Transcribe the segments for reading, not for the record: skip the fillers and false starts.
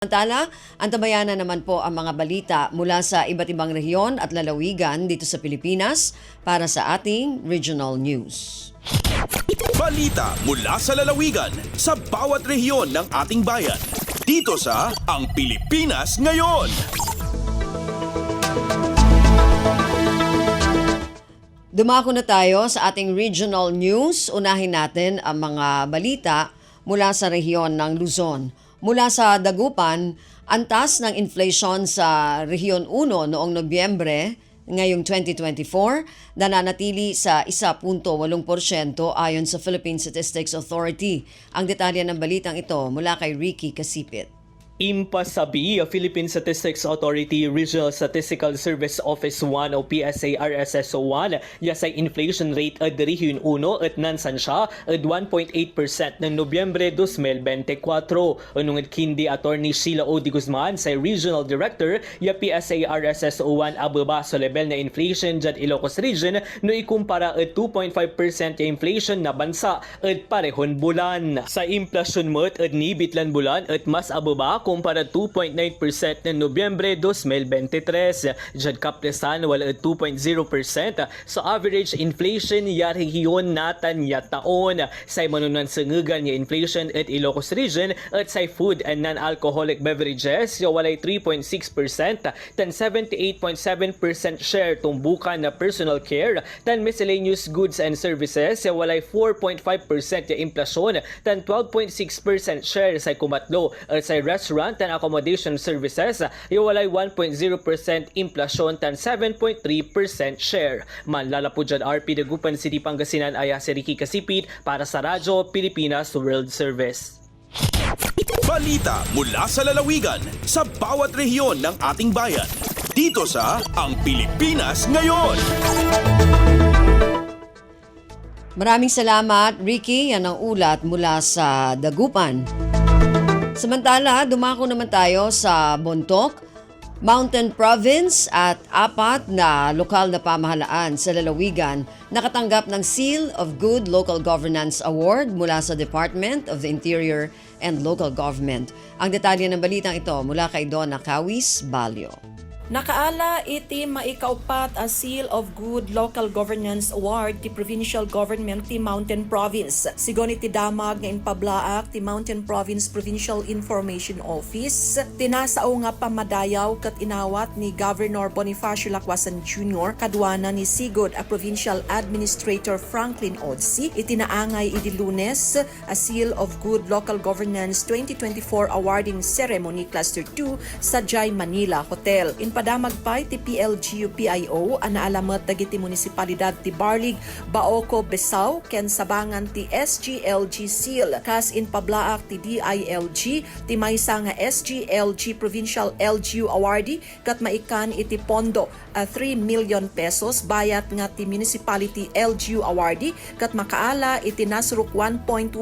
Samantala, antabayan na naman po ang mga balita mula sa iba't ibang rehiyon at lalawigan dito sa Pilipinas para sa ating regional news. Balita mula sa lalawigan sa bawat rehiyon ng ating bayan. Dito sa Ang Pilipinas Ngayon. Dumako na tayo sa ating regional news. Unahin natin ang mga balita mula sa rehiyon ng Luzon. Mula sa Dagupan, antas ng inflation sa Rehiyon 1 noong Nobyembre ngayong 2024 nananatili sa 1.8% ayon sa Philippine Statistics Authority. Ang detalye ng balitang ito mula kay Ricky Casipit. Impasabi, Philippine Statistics Authority Regional Statistical Service Office 1 o PSA-RSSO 1 yasay inflation rate at Rehiyon 1 at nansan siya at 1.8% ng Nobyembre 2024. Anong kindi Attorney Sheila O. Di Guzman sa Regional Director ya PSA-RSSO 1 ababa sa level na inflation dyan Ilocos Region no ikumpara at 2.5% ya inflation na bansa at parehon bulan. Sa inflation mo at nibitlan bulan at mas ababa kumpara 2.9% ng Nobyembre 2023. Diyan kapresan wala 2.0% sa average inflation ya rehiyon natan ya taon. Sa manunan sangugan ya inflation at Ilocos Region at sa food and non-alcoholic beverages ya walay 3.6% tan 78.7% share tumbukan na personal care tan miscellaneous goods and services ya walay 4.5% ya inflasyon tan 12.6% share sa kumatlo at sa restaurant and accommodation services iwalay 1.0% inflasyon tan 7.3% share. Manlalapod dyan RP Dagupan City Pangasinan aya si Ricky Casipit para sa Radyo Pilipinas World Service. Balita mula sa lalawigan sa bawat rehiyon ng ating bayan. Dito sa Ang Pilipinas Ngayon. Maraming salamat, Ricky. Yan ang ulat mula sa Dagupan. Samantala, dumako naman tayo sa Bontoc, Mountain Province at 4 na lokal na pamahalaan sa lalawigan nakatanggap ng Seal of Good Local Governance Award mula sa Department of the Interior and Local Government. Ang detalye ng balitang ito mula kay Donna Cawis Balyo. Nakaala iti maikaupat a Seal of Good Local Governance Award ti Provincial Government ti Mountain Province. Sigon iti damag nga inpablaak ti Mountain Province Provincial Information Office. Tinasao nga pamadayaw kat inawat ni Governor Bonifacio Lacwasan Jr. kadwana ni Sigod a Provincial Administrator Franklin Odsi. Itinaangay iti Lunes a Seal of Good Local Governance 2024 Awarding Ceremony Cluster 2 sa Jai Manila Hotel. Padamag pa ti PLGU-PIO ang naalamat dagiti munisipalidad ti Barlig, Baoco, Besao, ken sabangan ti SGLG Seal. Kas in pablaak ti DILG, ti maysa nga SGLG Provincial LGU Awardee kat maikan iti pondo 3 million pesos bayat nga ti Municipality LGU Awardee kat makaala iti nasruk 1.1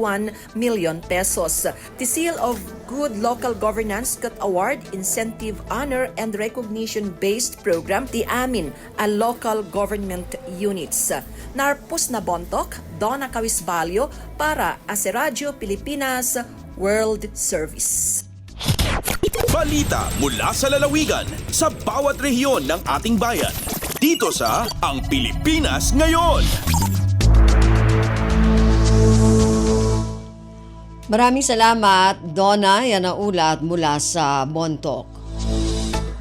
million pesos. Ti Seal of Good Local Governance kat award, incentive, honor, and recognition-based program ti amin a local government units. Narpos na Bontoc, Donna Cawis Balyo para sa Radyo Pilipinas World Service. Balita mula sa lalawigan sa bawat rehiyon ng ating bayan. Dito sa Ang Pilipinas Ngayon. Maraming salamat, Donna. Yan ang ulat mula sa Bontoc.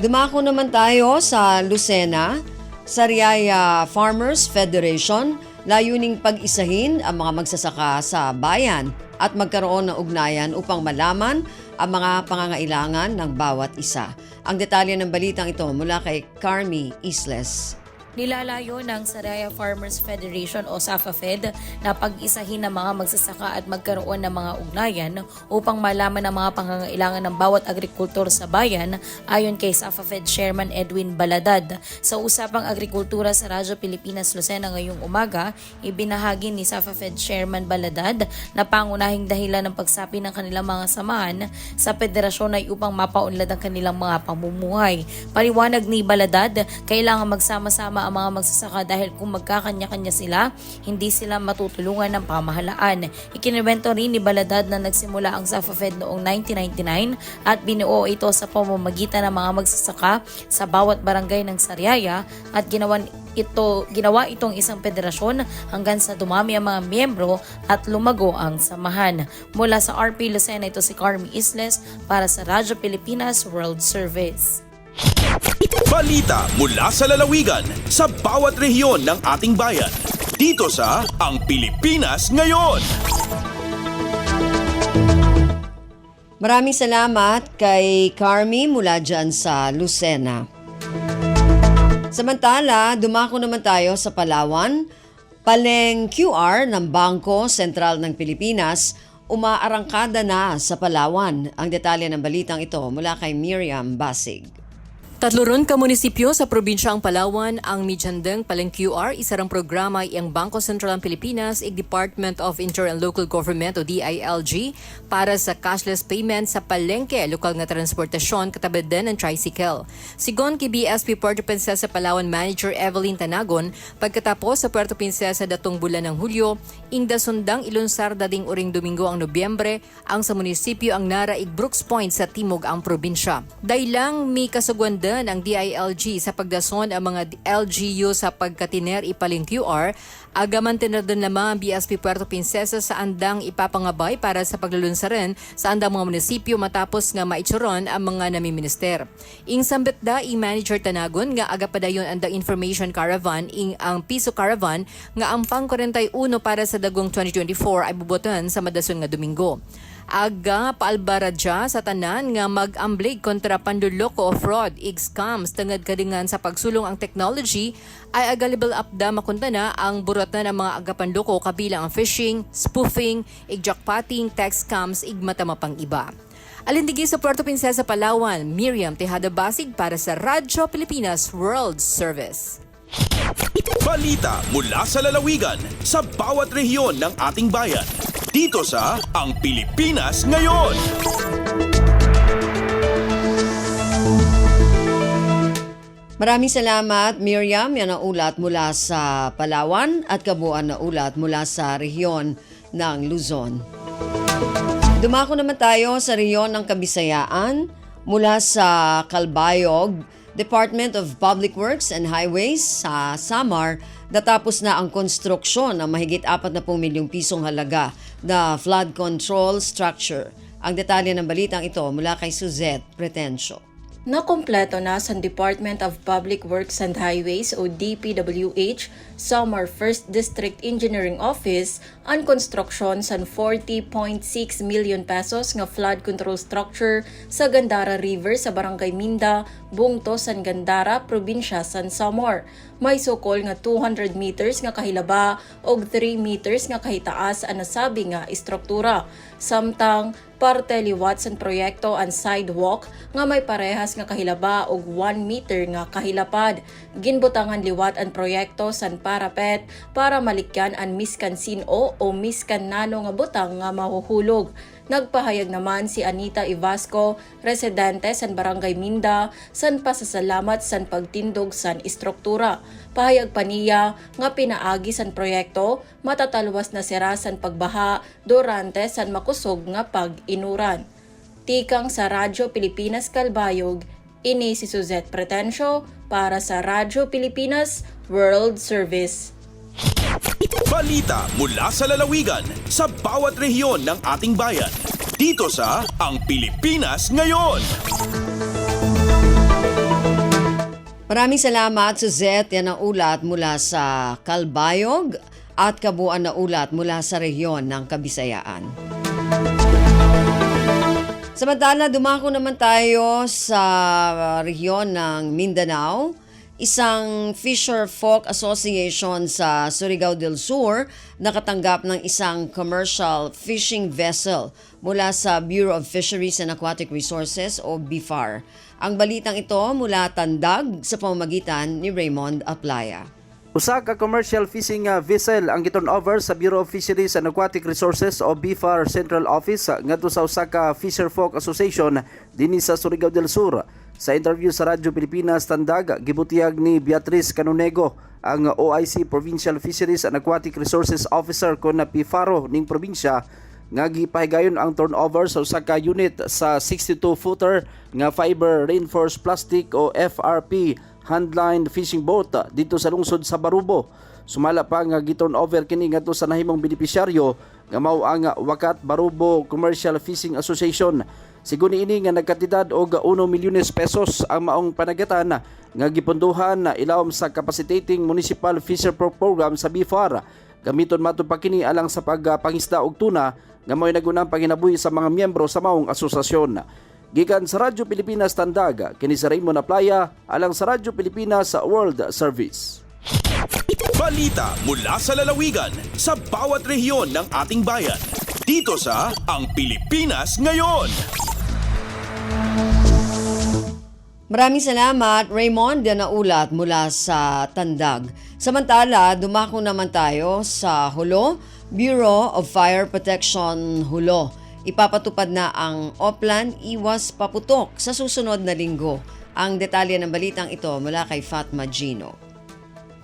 Dumako naman tayo sa Lucena, Sariaya Farmers Federation, layuning pag-isahin ang mga magsasaka sa bayan at magkaroon ng ugnayan upang malaman ang mga pangangailangan ng bawat isa. Ang detalye ng balitang ito mula kay Carmi Isles. Nilalayo ng Sariaya Farmers Federation o SAFA-Fed na pag-isahin ng mga magsasaka at magkaroon ng mga ugnayan upang malaman ang mga pangangailangan ng bawat agrikultor sa bayan ayon kay SAFA-Fed Chairman Edwin Baladad. Sa usapang agrikultura sa Radyo Pilipinas Lucena ngayong umaga, ibinahagi ni SAFA-Fed Chairman Baladad na pangunahing dahilan ng pagsapi ng kanilang mga samahan sa federasyon ay upang mapaunlad ang kanilang mga pamumuhay. Paliwanag ni Baladad, kailangan magsama-sama ang mga magsasaka dahil kung magkakanya-kanya sila, hindi sila matutulungan ng pamahalaan. Ikinuwento rin ni Baladad na nagsimula ang SAFA-FED noong 1999 at binuo ito sa pamamagitan ng mga magsasaka sa bawat barangay ng Sariaya at ginawa itong isang federasyon hanggang sa dumami ang mga miyembro at lumago ang samahan. Mula sa RP Lucena, ito si Carmi Isles para sa Radyo Pilipinas World Service. Balita mula sa lalawigan sa bawat rehiyon ng ating bayan. Dito sa Ang Pilipinas Ngayon. Maraming salamat kay Carmi mula dyan sa Lucena. Samantala, dumako naman tayo sa Palawan. Paleng QR ng Bangko Sentral ng Pilipinas umaarangkada na sa Palawan. Ang detalye ng balitang ito mula kay Miriam Basig. 30 ka-munisipyo sa probinsyang Palawan ang midjandeng Paleng QR, isarang programa ang Bangko Sentral ng Pilipinas ig Department of Inter and Local Government o DILG para sa cashless payment sa palengke, lokal nga transportasyon katabi din ng tricycle. Sigon kay BSP Puerto Princesa Palawan Manager Evelyn Tanagon, pagkatapos sa Puerto Princesa datong bulan ng Hulyo, ingda sundang ilunsar dading uring Domingo ang Nobyembre ang sa munisipyo ang naraig Brooks Point sa timog ang probinsya. Dailang mi kasugwan ang DILG sa pagdason ang mga LGU sa pagkatiner ipaling QR, agaman tinadon lamang ang BSP Puerto Princesa sa andang ipapangabay para sa paglulunsaran sa andang mga munisipyo matapos nga maitsuron ang mga namiminister. Ing sambit da i-manager Tanagon nga agapadayon andang information caravan ing ang piso caravan nga ang pang 41 para sa dagong 2024 ay buboton sa madason nga Domingo. Aga paalbaradya sa tanan nga mag-amblig kontra panduloko o fraud, scams, tangad kadingan sa pagsulong ang technology ay aga-level up da makuntana ang burotan ng mga agapanloko kabilang ang phishing, spoofing, jackpotting, text scams, igmatamapang iba. Alindigi sa Puerto Princesa, Palawan, Miriam Tejada Basig para sa Radyo Pilipinas World Service. Balita mula sa lalawigan sa bawat rehiyon ng ating bayan. Dito sa Ang Pilipinas Ngayon. Maraming salamat, Miriam. Yan ang ulat mula sa Palawan at kabuuan na ulat mula sa rehiyon ng Luzon. Dumako naman tayo sa rehiyon ng Kabisayaan mula sa Calbayog, Department of Public Works and Highways sa Samar. Natapos na ang konstruksyon ng mahigit 40 milyong pisong halaga na flood control structure. Ang detalye ng balitang ito mula kay Suzette Pretencio. Nakumpleto na sa Department of Public Works and Highways o DPWH Samar 1st District Engineering Office ang konstruksyon sa 40.6 million pesos nga flood control structure sa Gandara River sa Barangay Minda, Bungto, San Gandara, Probinsya San Samar. May sukol nga 200 meters nga kahilaba og 3 meters nga kahitaas ang nasabi nga istruktura. Samtang parte liwat sa proyekto ang sidewalk nga may parehas nga kahilaba og 1 meter nga kahilapad. Ginbutangan liwat ang proyekto san parapet para malikyan ang miskan sino o miskan nano nga butang nga mahuhulog. Nagpahayag naman si Anita Ivasco, residente san Barangay Minda, san pasasalamat san pagtindog san istruktura. Pahayag pa niya nga pinaagi san proyekto, matatalwas na sira san pagbaha durante san makusog nga pag-inuran. Tikang sa Radyo Pilipinas Calbayog, ini si Suzette Pretencio para sa Radyo Pilipinas World Service. Balita mula sa lalawigan sa bawat rehiyon ng ating bayan. Dito sa Ang Pilipinas Ngayon. Maraming salamat, Suzette. Yan ang ulat mula sa Calbayog at kabuuan na ulat mula sa rehiyon ng Kabisayaan. Samantala, dumako naman tayo sa rehiyon ng Mindanao. Isang Fisher Folk Association sa Surigao del Sur nakatanggap ng isang commercial fishing vessel mula sa Bureau of Fisheries and Aquatic Resources o BIFAR. Ang balitang ito mula Tandag sa pamamagitan ni Raymond Aplaya. Usa ka commercial fishing vessel ang giturnover sa Bureau of Fisheries and Aquatic Resources o BIFAR Central Office ngadto sa usa ka Fisher Folk Association dinhi sa Surigao del Sur. Sa interview sa Radyo Pilipinas Tandag, gibutiyag ni Beatriz Canonego, ang OIC Provincial Fisheries and Aquatic Resources Officer kon na PIFARO ning probinsya, nga gipahigayon ang turnover sa usa ka unit sa 62-footer nga fiber reinforced plastic o FRP handline fishing boat dito sa lungsod sa Barubo. Sumala pa nga gi-turnover kini ngadto sa nahimong benepisyaryo nga mao ang Wakat Barubo Commercial Fishing Association. Sigun ini nga nagkatidad og 1 milyones pesos ang maong panagatan nga gipunduhan na ilawom sa Capacitating Municipal Fisher Program sa BIFAR. Gamiton matud pa kini alang sa pagpangisda og tuna nga mao'y nagunang panginabuhi sa mga miyembro sa maong asosasyon. Gikan sa Radyo Pilipinas Tandag, kini sa Raymond Aplaya, alang sa Radyo Pilipinas World Service. Balita mula sa lalawigan sa bawat rehiyon ng ating bayan. Dito sa Ang Pilipinas Ngayon. Maraming salamat, Raymond, na naulat mula sa Tandag. Samantala, dumako naman tayo sa Hulo, Bureau of Fire Protection Hulo. Ipapatupad na ang Oplan Iwas Paputok sa susunod na linggo. Ang detalye ng balitang ito mula kay Fatma Gino.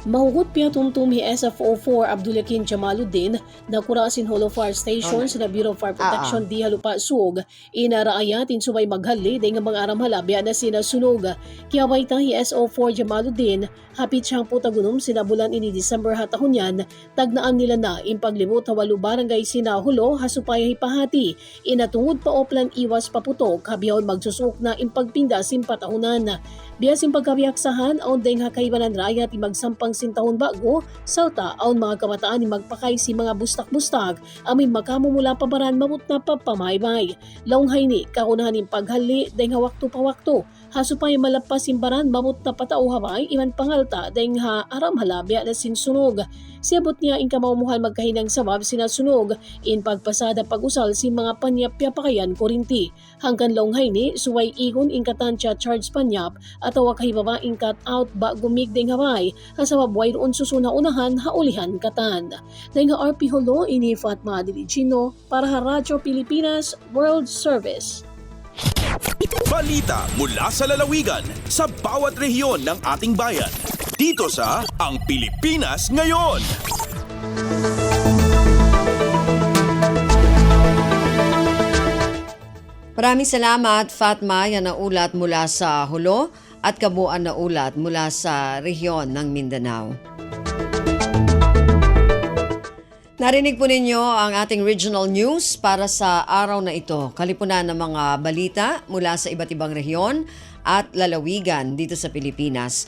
Mahugot piyatumtumi SFO4 Abdulakin Jamaluddin na kurasin Holo Fire Station sa Bureau of Fire Protection di Halupa Sug inaraayatin subay maghali day nga mga aramhalabya na sinasunog. Kiyaway tahi SO4 Jamaluddin hapit siyang putagunom sinabulan ini December hatahunyan tagnaan nila na impaglimot hawalu barangay sinahulo hasupay hipahati inatungod pa Oplan Iwas Paputok habihon magsusuk na impagpinda simpatahunan. Biyasin pagkabiyaksahan aon deng hakaibanan raya ti magsampang sintahon bago sauta aon mga kabataan ni magpakay si mga bustak-bustak amin makamumula pabaran mamut na papamaybay. Launghay ni kaunahan ng paghali deng hawakto pawakto hasupay malapas imbaran mamut na patao haway iman pangalta deng ha aram halabya na sinsunog. Siabot niya in kamawmuhan magkahinang sabab sinasunog in pagpasada pag-usal si mga panyapya pakayan korinti. Hanggang launghay ni suway igon in katansya charge panyap at awa kahibaba in cut out ba gumig deng haway kasabab way roon susuna unahan haulihan katan. Deng ha RP Holo ini Fatma Diligino para sa Radyo Pilipinas World Service. Balita mula sa lalawigan sa bawat rehiyon ng ating bayan. Dito sa Ang Pilipinas Ngayon. Maraming salamat, Fatma, yan na ulat mula sa Hulo at kabuuan na ulat mula sa rehiyon ng Mindanao. Narinig po ninyo ang ating regional news para sa araw na ito. Kalipunan ng mga balita mula sa iba't ibang rehiyon at lalawigan dito sa Pilipinas.